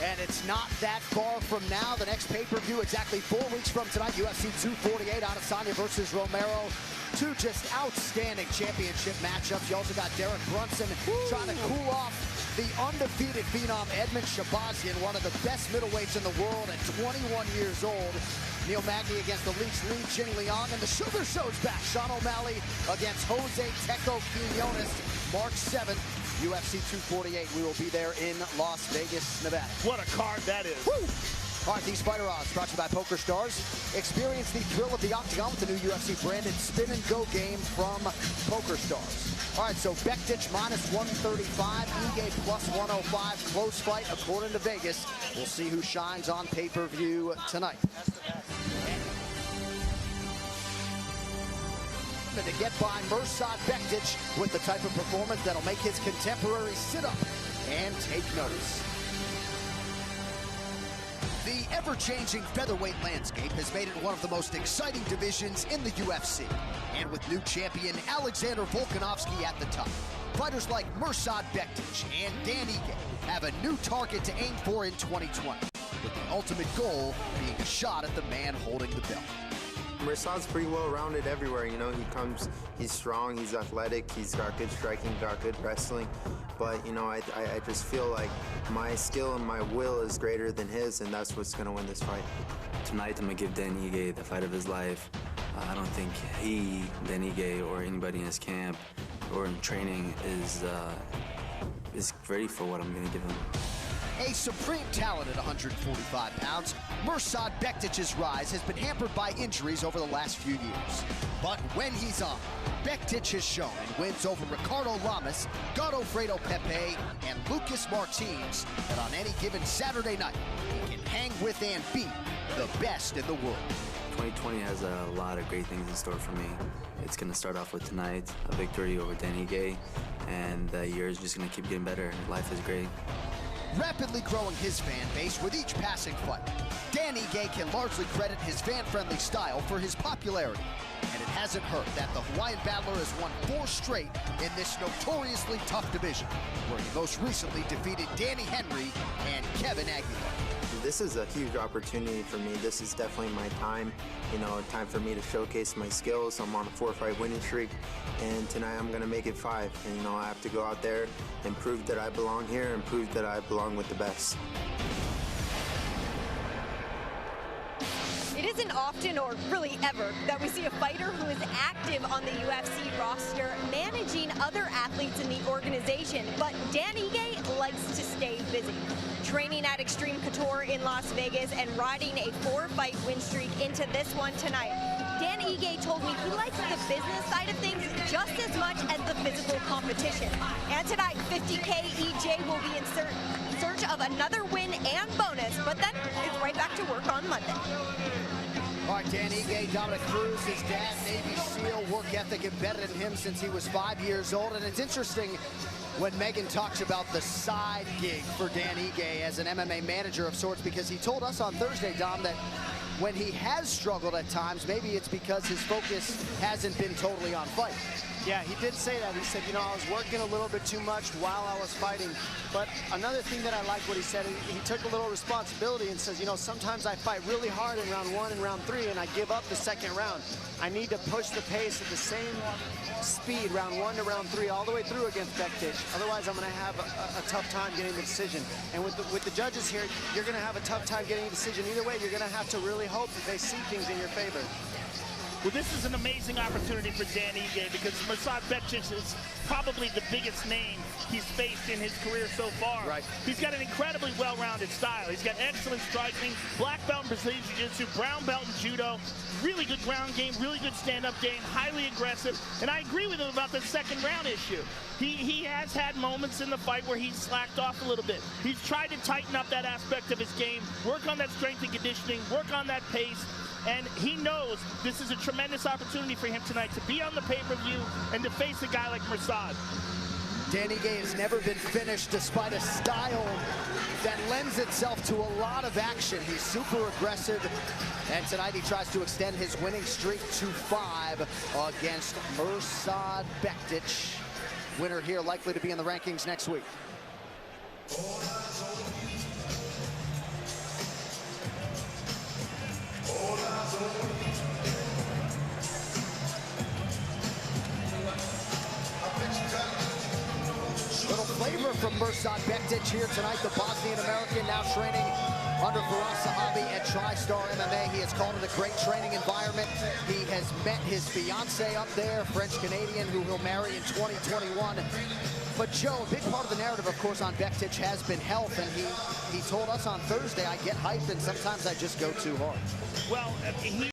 And it's not that far from now. The next pay-per-view exactly 4 weeks from tonight, UFC 248, Adesanya versus Romero. Two just outstanding championship matchups. You also got Derek Brunson trying to cool off the undefeated phenom Edmund Shabazian, one of the best middleweights in the world at 21 years old. Neil Magny against the Leech Lee Jing Liang, and the Sugar Show's back. Sean O'Malley against Jose Teco Quinones, March 7th, UFC 248. We will be there in Las Vegas, Nevada. What a card that is. Woo! All right, these fighter odds brought to you by Poker Stars. Experience the thrill of the octagon with the new UFC branded spin and go game from Poker Stars. All right, so Bektic minus 135, Ige plus 105. Close fight according to Vegas. We'll see who shines on pay-per-view tonight. To get by Mirsad Bektic with the type of performance that'll make his contemporaries sit up and take notice. The ever-changing featherweight landscape has made it one of the most exciting divisions in the UFC. And with new champion Alexander Volkanovski at the top, fighters like Mirsad Bektic and Dan Ige have a new target to aim for in 2020, with the ultimate goal being a shot at the man holding the belt. Mirsad's pretty well-rounded everywhere, you know, he's strong, he's athletic, he's got good striking, got good wrestling, but, you know, I just feel like my skill and my will is greater than his, and that's what's going to win this fight. Tonight, I'm going to give Dan Ige the fight of his life. I don't think Dan Ige, or anybody in his camp or in training is ready for what I'm going to give him. A supreme talent at 145 pounds, Mirsad Bektic's rise has been hampered by injuries over the last few years. But when he's on, Bektic has shown in wins over Ricardo Lamas, Godofredo Pepe, and Lucas Martins that on any given Saturday night, he can hang with and beat the best in the world. 2020 has a lot of great things in store for me. It's going to start off with tonight, a victory over Dan Ige, and the year is just going to keep getting better. Life is great. Rapidly growing his fan base with each passing fight, Dan Ige can largely credit his fan-friendly style for his popularity. And it hasn't hurt that the Hawaiian battler has won 4 straight in this notoriously tough division, where he most recently defeated Danny Henry and Kevin Aguilar. This is a huge opportunity for me. This is definitely my time, you know, time for me to showcase my skills. I'm on a 4-fight winning streak, and tonight I'm gonna make it 5. And, you know, I have to go out there and prove that I belong here and prove that I belong with the best. It isn't often, or really ever, that we see a fighter who is active on the UFC roster managing other athletes in the organization, but Dan Ige likes to stay busy. Training at Extreme Couture in Las Vegas and riding a 4-fight win streak into this one tonight. Dan Ige told me he likes the business side of things just as much as the physical competition. And tonight, 50K EJ will be in search of another win and bonus, but then it's right back to work on Monday. All right, Dan Ige, Dominick Reyes, his dad, Navy SEAL, work ethic embedded in him since he was 5 years old. And it's interesting when Megan talks about the side gig for Dan Ige as an MMA manager of sorts, because he told us on Thursday, Dom, that when he has struggled at times, maybe it's because his focus hasn't been totally on fight. Yeah, he did say that. He said, you know, I was working a little bit too much while I was fighting. But another thing that I like what he said, he took a little responsibility and says, you know, sometimes I fight really hard in round 1 and round 3 and I give up the second round. I need to push the pace at the same speed, round 1 to round 3, all the way through against Bektic. Otherwise, I'm going to have a tough time getting the decision. And with the judges here, you're going to have a tough time getting a decision. Either way, you're going to have to really hope that they see things in your favor. Well, this is an amazing opportunity for Dan Ige because Mirsad Bektic is probably the biggest name he's faced in his career so far. Right. He's got an incredibly well-rounded style. He's got excellent striking, black belt in Brazilian Jiu-Jitsu, brown belt in Judo, really good ground game, really good stand-up game, highly aggressive. And I agree with him about the second round issue. He has had moments in the fight where he's slacked off a little bit. He's tried to tighten up that aspect of his game, work on that strength and conditioning, work on that pace. And he knows this is a tremendous opportunity for him tonight to be on the pay-per-view and to face a guy like Mirsad. Dan Ige has never been finished despite a style that lends itself to a lot of action. He's super aggressive, and tonight he tries to extend his winning streak to 5 against Mirsad Bektic. Winner here likely to be in the rankings next week. from Mirsad Bektic here tonight, the Bosnian-American now training under Faraz Sahabi at TriStar MMA. He has called it a great training environment. He has met his fiance up there, French-Canadian, who he'll marry in 2021. But Joe, a big part of the narrative, of course, on Bektic has been health, and he told us on Thursday, I get hyped and sometimes I just go too hard. Well, he